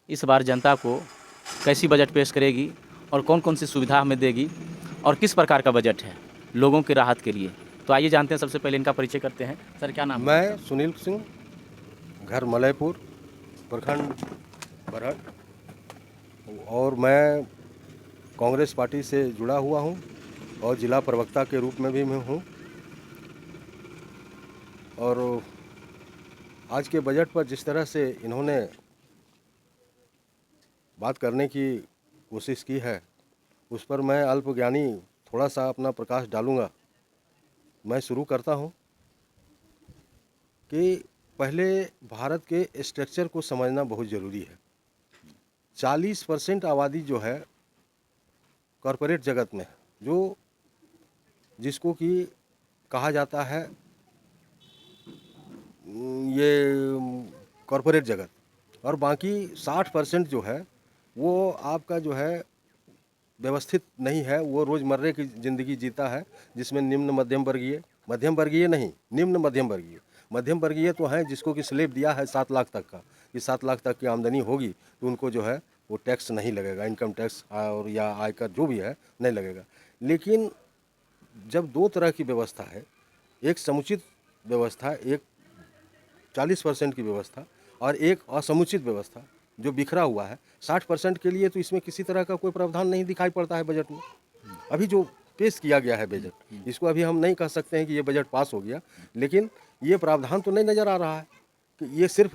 इस बार जनता को कैसी बजट पेश करेगी और कौन कौन सी सुविधा हमें देगी और किस प्रकार का बजट है लोगों की राहत के लिए। तो आइए जानते हैं, सबसे पहले इनका परिचय करते हैं। सर, क्या नाम है? मैं सुनील सिंह, घर मलयपुर, प्रखंड बरहट, और मैं कांग्रेस पार्टी से जुड़ा हुआ हूं और जिला प्रवक्ता के रूप में भी मैं हूं। और आज के बजट पर जिस तरह से इन्होंने बात करने की कोशिश की है, उस पर मैं अल्पज्ञानी थोड़ा सा अपना प्रकाश डालूंगा। मैं शुरू करता हूं कि पहले भारत के स्ट्रक्चर को समझना बहुत ज़रूरी है। 40% आबादी जो है कॉरपोरेट जगत में, जो जिसको कि कहा जाता है ये कॉरपोरेट जगत, और बाकी 60% जो है वो आपका जो है व्यवस्थित नहीं है, वो रोज़मर्रे की ज़िंदगी जीता है, जिसमें निम्न मध्यम वर्गीय नहीं, निम्न मध्यम वर्गीय तो हैं जिसको कि स्लैब दिया है 7 लाख तक का, कि 7 लाख तक की आमदनी होगी तो उनको जो है वो टैक्स नहीं लगेगा, इनकम टैक्स और या आयकर जो भी है नहीं लगेगा। लेकिन जब दो तरह की व्यवस्था है, एक समुचित व्यवस्था, एक 40% की व्यवस्था और एक असमुचित व्यवस्था जो बिखरा हुआ है 60% के लिए, तो इसमें किसी तरह का कोई प्रावधान नहीं दिखाई पड़ता है बजट में। अभी जो पेश किया गया है बजट, इसको अभी हम नहीं कह सकते हैं कि ये बजट पास हो गया, लेकिन ये प्रावधान तो नहीं नज़र आ रहा है कि ये सिर्फ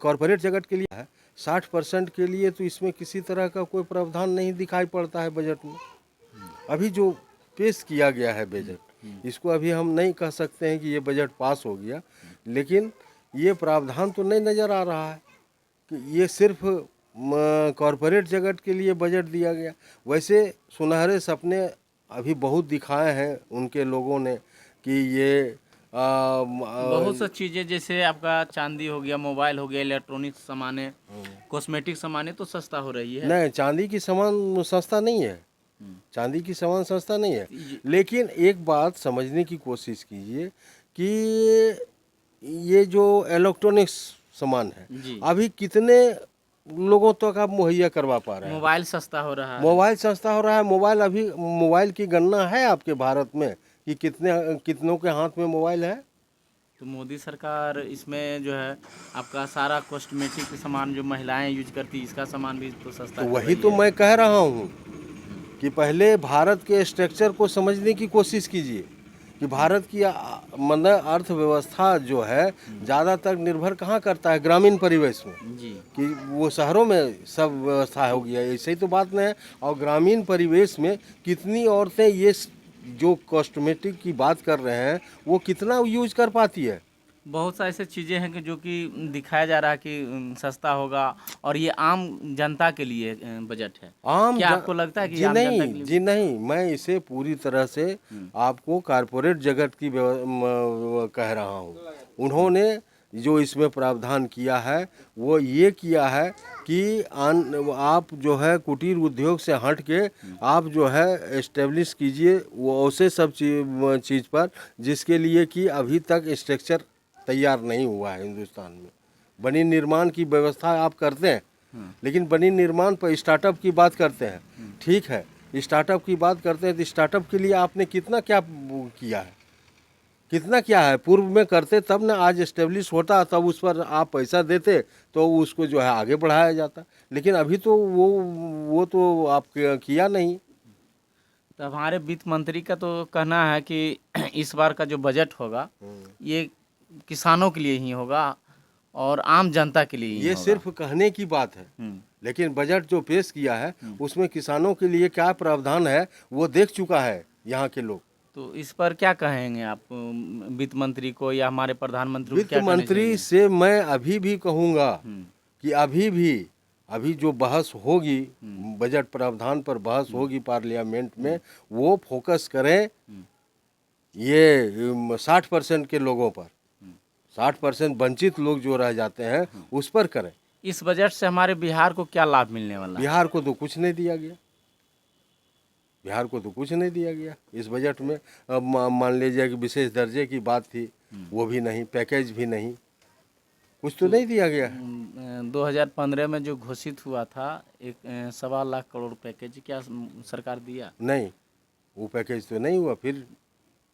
कॉरपोरेट जगत के लिए है। 60% के लिए तो इसमें किसी तरह का कोई प्रावधान नहीं दिखाई पड़ता है बजट में। अभी जो पेश किया गया है बजट, इसको अभी हम नहीं कह सकते हैं कि ये बजट पास हो गया, लेकिन ये प्रावधान तो नहीं नज़र आ रहा है कि ये सिर्फ कॉरपोरेट जगत के लिए बजट दिया गया। वैसे सुनहरे सपने अभी बहुत दिखाए हैं उनके लोगों ने कि ये बहुत सी चीज़ें, जैसे आपका चांदी हो गया, मोबाइल हो गया, इलेक्ट्रॉनिक सामानें, कॉस्मेटिक सामानें तो सस्ता हो रही है। नहीं, चांदी की सामान सस्ता नहीं है, चांदी की सामान सस्ता नहीं है। लेकिन एक बात समझने की कोशिश कीजिए कि ये जो इलेक्ट्रॉनिक्स सामान है, जी, अभी कितने लोगों तक आप मुहैया करवा पा रहे हैं? मोबाइल सस्ता हो रहा है। मोबाइल सस्ता हो रहा है। मोबाइल, अभी मोबाइल की गणना है आपके भारत में कि कितनों के हाथ में मोबाइल है? तो मोदी सरकार इसमें जो है आपका सारा कॉस्मेटिक सामान जो महिलाएं यूज करती, इसका सामान भी तो सस्ता तो कर वही रही तो है। मैं कह रहा हूँ कि पहले भारत के स्ट्रक्चर को समझने की कोशिश कीजिए कि भारत की मतलब अर्थव्यवस्था जो है ज़्यादातर निर्भर कहाँ करता है? ग्रामीण परिवेश में, जी, कि वो शहरों में सब व्यवस्था हो गया, ऐसे ही तो बात नहीं है। और ग्रामीण परिवेश में कितनी औरतें ये जो कॉस्मेटिक की बात कर रहे हैं वो कितना यूज कर पाती है? बहुत सा ऐसे चीज़ें हैं कि जो कि दिखाया जा रहा है कि सस्ता होगा, और ये आम जनता के लिए बजट है। आम क्या आपको लगता है कि जी आम जनता के नहीं, लिए? जी नहीं, मैं इसे पूरी तरह से आपको कारपोरेट जगत की कह रहा हूँ। उन्होंने जो इसमें प्रावधान किया है वो ये किया है कि आप जो है कुटीर उद्योग से हट के आप जो है एस्टेब्लिश कीजिए वो ऐसे सब चीज़ पर जिसके लिए कि अभी तक स्ट्रक्चर तैयार नहीं हुआ है हिंदुस्तान में। बनी निर्माण की व्यवस्था आप करते हैं, लेकिन बनी निर्माण पर स्टार्टअप की बात करते हैं। ठीक है, स्टार्टअप की बात करते हैं तो स्टार्टअप के लिए आपने कितना क्या किया है? कितना क्या है पूर्व में करते, तब ना आज एस्टेब्लिश होता, तब उस पर आप पैसा देते तो उसको जो है आगे बढ़ाया जाता। लेकिन अभी तो वो तो आप किया नहीं। तो हमारे वित्त मंत्री का तो कहना है कि इस बार का जो बजट होगा ये किसानों के लिए ही होगा और आम जनता के लिए ही ये होगा। सिर्फ कहने की बात है, लेकिन बजट जो पेश किया है उसमें किसानों के लिए क्या प्रावधान है वो देख चुका है यहाँ के लोग। तो इस पर क्या कहेंगे आप वित्त मंत्री को या हमारे प्रधानमंत्री को, वित्त क्या कहना मंत्री चाहिए? से मैं अभी भी कहूँगा कि अभी जो बहस होगी, बजट प्रावधान पर बहस होगी पार्लियामेंट में, वो फोकस करें ये 60% के लोगों पर। 60% वंचित लोग जो रह जाते हैं उस पर करें। इस बजट से हमारे बिहार को क्या लाभ मिलने वाला है? बिहार को तो कुछ नहीं दिया गया, बिहार को तो कुछ नहीं दिया गया इस बजट में। अब मान लीजिए कि विशेष दर्जे की बात थी, वो भी नहीं, पैकेज भी नहीं। कुछ तो नहीं दिया गया है। 2015 में जो घोषित हुआ था एक 1.25 लाख करोड़ पैकेज, क्या सरकार दिया? नहीं, वो पैकेज तो नहीं हुआ, फिर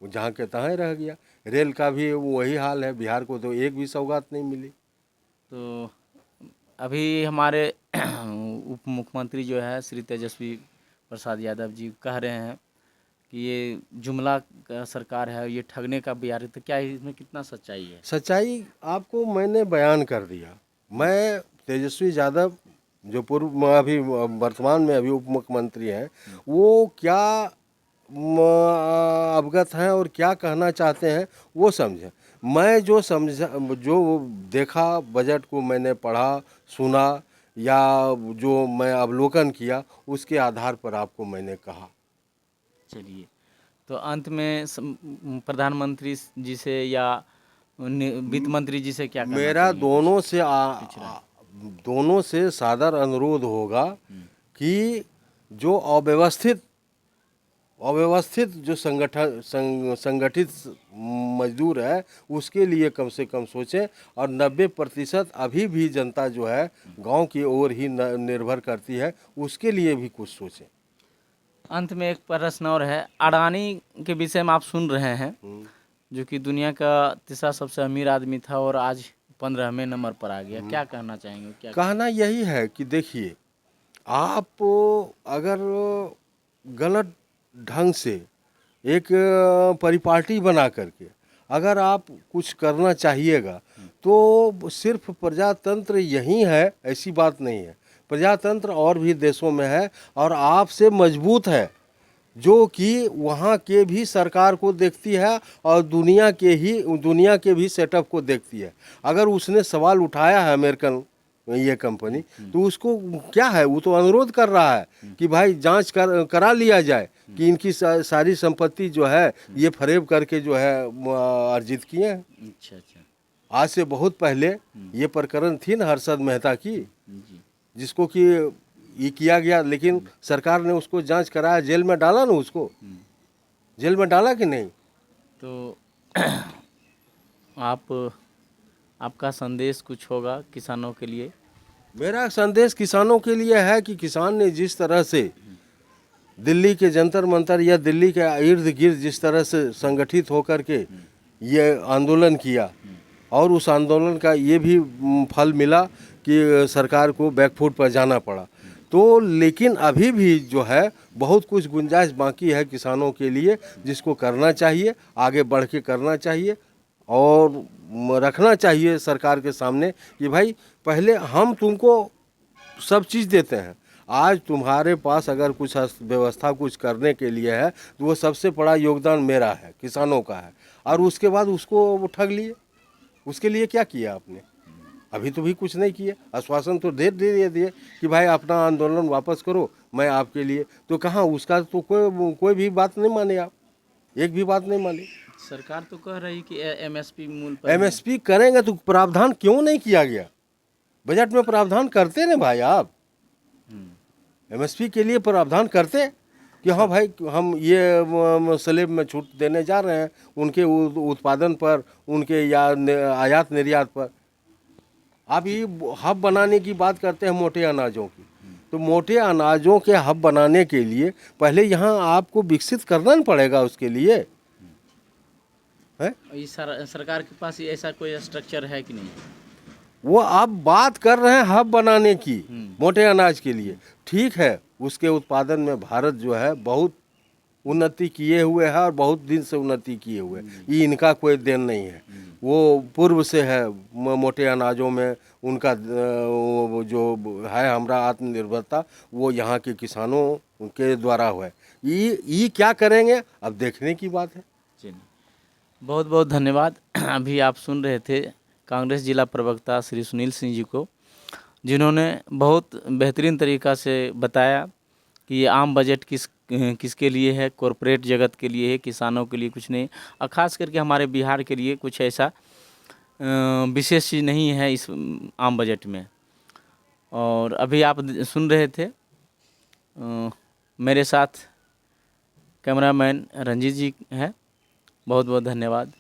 वो जहाँ के तहाँ ही रह गया। रेल का भी वही हाल है, बिहार को तो एक भी सौगात नहीं मिली। तो अभी हमारे उप मुख्यमंत्री जो है श्री तेजस्वी प्रसाद यादव जी कह रहे हैं कि ये जुमला का सरकार है, ये ठगने का बिहार है, तो क्या इसमें कितना सच्चाई है? सच्चाई आपको मैंने बयान कर दिया। मैं तेजस्वी यादव जो पूर्व अभी वर्तमान में अभी उप मुख्यमंत्री हैं, वो क्या अवगत हैं और क्या कहना चाहते हैं वो समझें। मैं जो समझा, जो देखा, बजट को मैंने पढ़ा, सुना या जो मैं अवलोकन किया, उसके आधार पर आपको मैंने कहा। चलिए, तो अंत में प्रधानमंत्री जी से या वित्त मंत्री जी से क्या कहना मेरा चाहेंगे? दोनों से सादर अनुरोध होगा कि जो अव्यवस्थित जो संगठित मजदूर है उसके लिए कम से कम सोचें, और 90% अभी भी जनता जो है गांव की ओर ही निर्भर करती है, उसके लिए भी कुछ सोचें। अंत में एक प्रश्न और है, अडानी के विषय में आप सुन रहे हैं, जो कि दुनिया का तीसरा सबसे अमीर आदमी था और आज 15वें नंबर पर आ गया, क्या कहना चाहेंगे? क्या कहना यही है कि देखिए, आप अगर गलत ढंग से एक परिपाटी बना करके अगर आप कुछ करना चाहिएगा तो सिर्फ प्रजातंत्र यही है ऐसी बात नहीं है। प्रजातंत्र और भी देशों में है और आपसे मजबूत है, जो कि वहाँ के भी सरकार को देखती है और दुनिया के भी सेटअप को देखती है। अगर उसने सवाल उठाया है अमेरिकन ये कंपनी, तो उसको क्या है, वो तो अनुरोध कर रहा है कि भाई जांच करा लिया जाए कि इनकी सारी संपत्ति जो है ये फरेब करके जो है अर्जित किए हैं। अच्छा अच्छा, आज से बहुत पहले ये प्रकरण थी ना हर्षद मेहता की, जी जिसको कि ये किया गया, लेकिन सरकार ने उसको जांच कराया, जेल में डाला ना, उसको जेल में डाला कि नहीं। तो आपका संदेश कुछ होगा किसानों के लिए? मेरा संदेश किसानों के लिए है कि किसान ने जिस तरह से दिल्ली के जंतर मंतर या दिल्ली के इर्द गिर्द जिस तरह से संगठित होकर के ये आंदोलन किया, और उस आंदोलन का ये भी फल मिला कि सरकार को बैकफुट पर जाना पड़ा, तो लेकिन अभी भी जो है बहुत कुछ गुंजाइश बाकी है किसानों के लिए, जिसको करना चाहिए, आगे बढ़ के करना चाहिए और रखना चाहिए सरकार के सामने कि भाई पहले हम तुमको सब चीज़ देते हैं, आज तुम्हारे पास अगर कुछ व्यवस्था कुछ करने के लिए है तो वो सबसे बड़ा योगदान मेरा है, किसानों का है, और उसके बाद उसको ठग लिए। उसके लिए क्या किया आपने? अभी तो भी कुछ नहीं किया। आश्वासन तो दे दिए कि भाई अपना आंदोलन वापस करो, मैं आपके लिए, तो कहाँ उसका तो कोई भी बात नहीं माने, आप एक भी बात नहीं माने। सरकार तो कह रही कि एमएसपी मूल पर एमएसपी करेंगे तो प्रावधान क्यों नहीं किया गया? बजट में प्रावधान करते ना भाई, आप एमएसपी के लिए प्रावधान करते कि हाँ भाई हम ये स्लैब में छूट देने जा रहे हैं उनके उत्पादन पर, उनके या आयात निर्यात पर। आप ये हब बनाने की बात करते हैं मोटे अनाजों की, तो मोटे अनाजों के हब बनाने के लिए पहले यहाँ आपको विकसित करना पड़ेगा, उसके लिए है? सरकार के पास ऐसा कोई स्ट्रक्चर है कि नहीं? वो आप बात कर रहे हैं हब बनाने की मोटे अनाज के लिए, ठीक है, उसके उत्पादन में भारत जो है बहुत उन्नति किए हुए है और बहुत दिन से उन्नति किए हुए, ये इनका कोई देन नहीं है, वो पूर्व से है। मोटे अनाजों में उनका जो है हमारा आत्मनिर्भरता, वो यहाँ के किसानों के द्वारा हुआ है। ये क्या करेंगे अब देखने की बात है। चलिए, बहुत बहुत धन्यवाद। अभी आप सुन रहे थे कांग्रेस जिला प्रवक्ता श्री सुनील सिंह जी को, जिन्होंने बहुत बेहतरीन तरीक़ा से बताया कि ये आम बजट किसके लिए है, कॉरपोरेट जगत के लिए है, किसानों के लिए कुछ नहीं, और ख़ास करके हमारे बिहार के लिए कुछ ऐसा विशेष चीज़ नहीं है इस आम बजट में। और अभी आप सुन रहे थे मेरे साथ कैमरामैन रंजीत जी हैं। बहुत बहुत धन्यवाद।